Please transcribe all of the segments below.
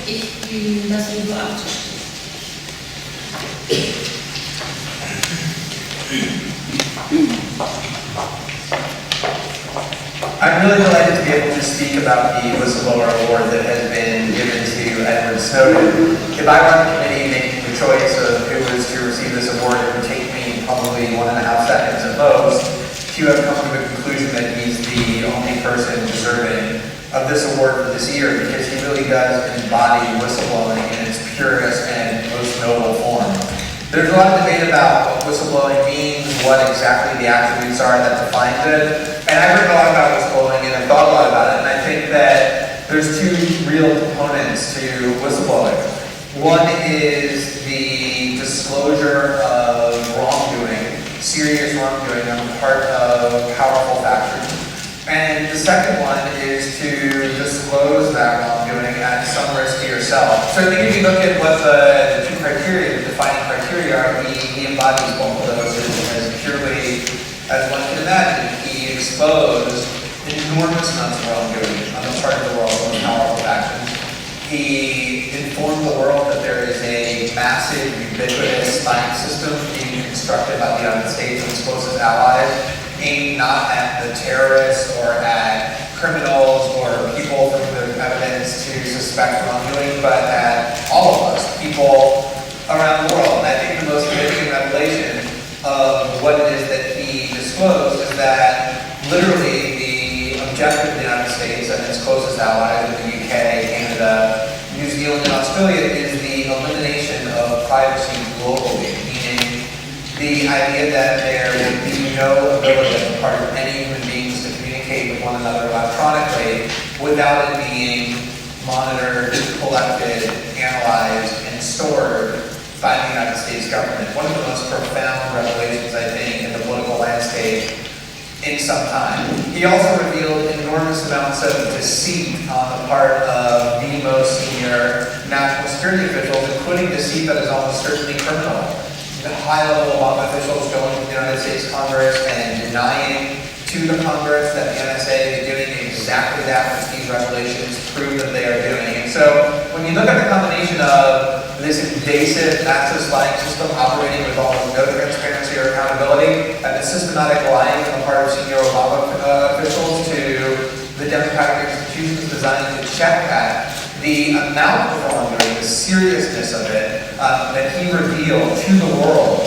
ich Ihnen das so abzustimmen. I'm really delighted to be able to speak about the Whistleblower Award that has been given to Edward Snowden. If I were on the committee making the choice of who was to receive this award, it would take me probably 1.5 seconds at most to have come to the conclusion that he's the only person deserving of this award for this year, because he really does embody whistleblowing in its purest and most noble form. There's a lot of debate about what whistleblowing means, what exactly the attributes are that defines it. And I've heard a lot about whistleblowing and I've thought a lot about it. And I think that there's two real components to whistleblowing. One is the disclosure of wrongdoing, serious wrongdoing on the part of powerful factions. And the second one is to disclose that wrongdoing at some risk to yourself. So I think if you look at what the two criteria, the defining criteria are, he embodies both of those as purely as one can imagine. He exposed enormous amounts of wrongdoing on the part of the world's most powerful factions. He informed the world that there is a massive, ubiquitous spying system being constructed by the United States and its closest allies, aimed not at the terrorists or at criminals or people from the evidence to suspect wrongdoing, but at all of us, people around the world. And I think the most significant revelation of what it is that he disclosed is that literally the objective of the United States and its closest allies in the UK, Canada, New Zealand, and Australia is the elimination of privacy globally, meaning the idea that there would be no ability on the part of any human beings to communicate with one another electronically without it being monitored, collected, analyzed, and stored by the United States government. One of the most profound revelations, I think, in the political landscape in some time. He also revealed enormous amounts of deceit on the part of the most senior national security officials, including deceit that is almost certainly criminal. The high-level officials going to the United States Congress and denying to the Congress that the NSA is doing exactly that, which these revelations prove that they are doing. And so when you look at the combination of this invasive massive spying system operating with almost no transparency or accountability, and the systematic lying on the part of senior Obama officials to the democratic institutions designed to check that, the amount of wrongdoing, the seriousness of it that he revealed to the world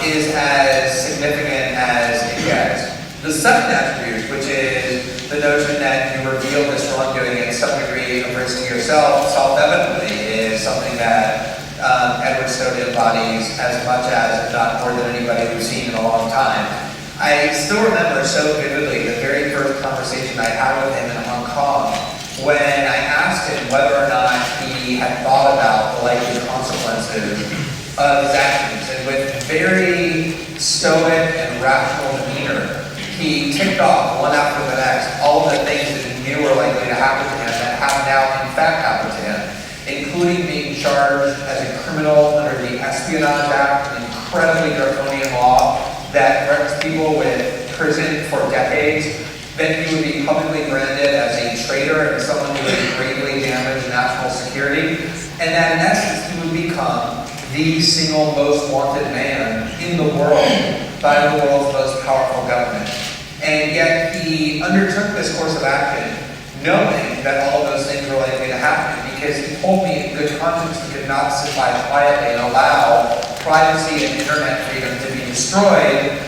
is as significant as it gets. The second attribute, which is the notion that you reveal this wrongdoing at some degree of risk to yourself, self-evidently is something that Edward Snowden embodies as much as, if not more than anybody we've seen in a long time. I still remember so vividly the very first conversation I had with him in Hong Kong, when I asked him whether or not he had thought about the likely consequences of his actions. And with very stoic and rational demeanor, he ticked off one after the next all of the things that he knew were likely to happen to him that have now in fact happened to him, including being charged as a criminal under the Espionage Act, an incredibly draconian law that threatens people with prison for decades. Then he would be publicly branded as a traitor and someone who would gravely damage national security. And that in essence, he would become the single most wanted man in the world by the world's most powerful government. And yet he undertook this course of action knowing that all of those things were likely to happen, because he told me in good conscience he could not sit by quietly and allow privacy and internet freedom to be destroyed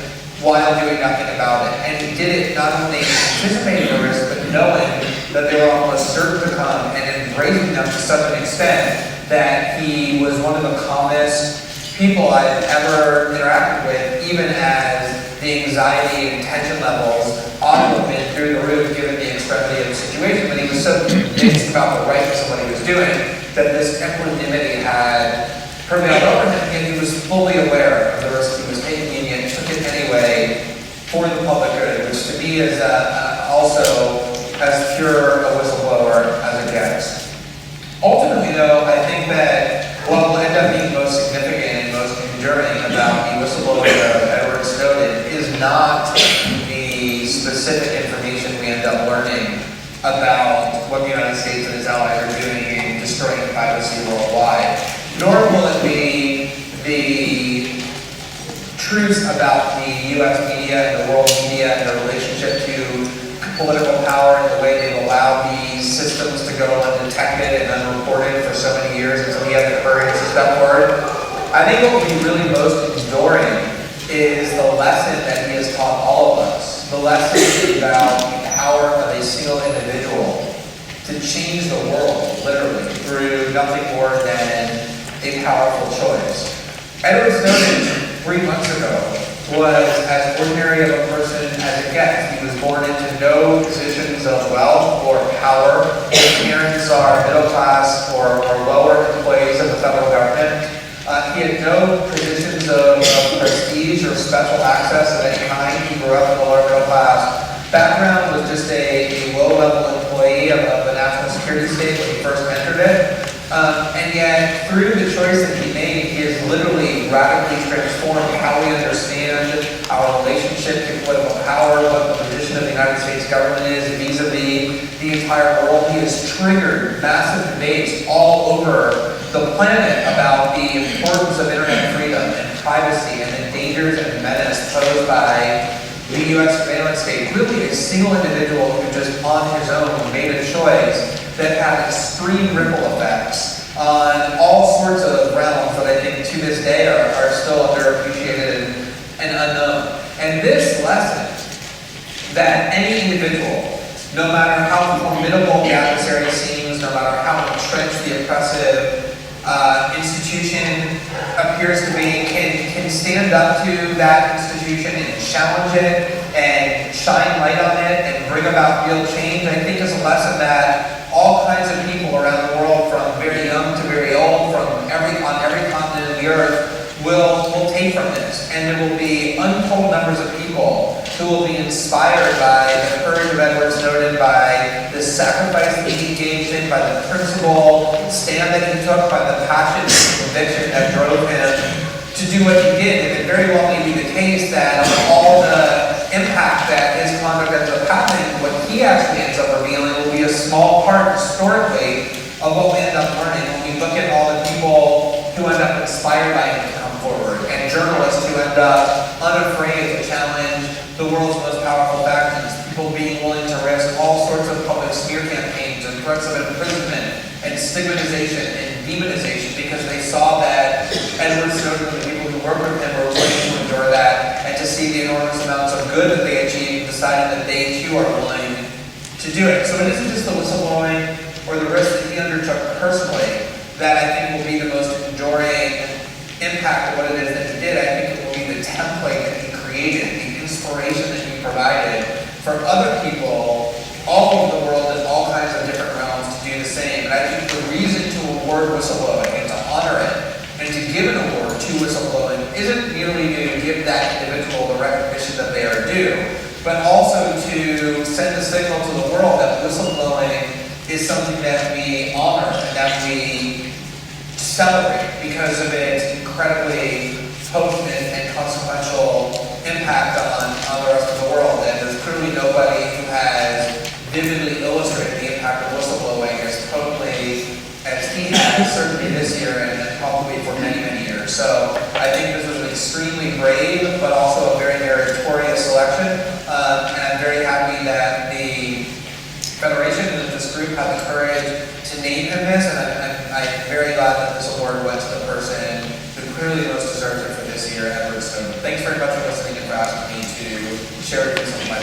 while doing nothing about it. And he did it not only anticipating the risk, but knowing that they were almost certain to come and embracing them to such an extent that he was one of the calmest people I've ever interacted with, even as the anxiety and tension levels ought to have been through the roof given the extremity of the situation. But he was so convinced about the rightness of what he was doing that this equanimity had prevailed over him, and he was fully aware of the risk he was taking, and yet took it anyway for the public good, which to me is also as pure a whistleblower as it gets. Ultimately, though, I think that what will end up being most significant and most enduring about the whistleblowing of Edward Snowden is not the specific information we end up learning about what the United States and its allies are doing in destroying privacy worldwide. Nor will it be the truths about the US media and the world media and their relationship to political power and the way they've allowed these systems to go undetected and unreported for so many years until he had the courage to step forward. I think what will be really most enduring is the lesson that he has taught all of us. The lesson about the power of a single individual to change the world, literally, through nothing more than a powerful choice. Edward Snowden, 3 months ago, was as ordinary of a person as it gets. He was born into no positions of wealth or power. His parents are middle class or lower employees of the federal government. He had no positions of prestige or special access of any kind. He grew up in the lower middle class background, was just a low-level employee of the national security state when he first entered it. And yet, through the choice that he made, he has literally radically transformed how we understand our relationship to political power, what the position of the United States government is vis-a-vis the entire world. He has triggered massive debates all over the planet about the importance of internet freedom and privacy and the dangers and menace posed by the U.S. surveillance state. Really a single individual who just on his own made a choice that had extreme ripple effects on all sorts of realms that I think to this day are still underappreciated and unknown. And this lesson that any individual, no matter how formidable the adversary seems, no matter how entrenched the oppressive institution appears to be, can stand up to that institution and challenge it and shine light on it and bring about real change, I think is a lesson that all kinds of people around the world, from very young to very old, on every continent of the earth, will take from this. And there will be untold numbers of people who will be inspired by the courage of Edward Snowden, by the sacrifice that he engaged in, by the principle stand that he took, by the passion and conviction that drove him to do what he did. And it very well may be the case that of all the impact that his conduct ends up having, what he actually ends up revealing will be a small part historically of what we end up learning when we look at all the people who end up inspired by him to come forward, and journalists who end up unafraid to challenge the world's most powerful factions, people being willing to risk all sorts of public smear campaigns and threats of imprisonment and stigmatization and demonization because they saw that Edward Snowden and the people who work with him were willing to endure that, and to see the enormous amounts of good that they achieved, deciding that they too are willing to do it. So it isn't just the whistleblowing or the risk that he undertook personally that I think will be the most enduring impact of what it is that he did. I think it will be the template that he created, the inspiration that he provided for other people all over the world in all kinds of different realms to do the same. And I think the reason to award whistleblowing and to honor it and to give an award to whistleblowing isn't merely to give that individual the recognition that they are due, but also to send a signal to the world that whistleblowing is something that we honor and that we celebrate because of its incredibly potent and consequential impact on the rest of the world. And there's clearly nobody who has vividly illustrated the impact of whistleblowing as potently as he has, certainly this year and probably for many, many years. So I think this was an extremely brave, but also a very meritorious selection. And I'm very happy that the Federation and this group had the courage to name him this, and I'm very glad that this award went to the person who clearly most deserves it for this year, Edward Snowden. Thanks very much for listening and for asking me to share with you some of my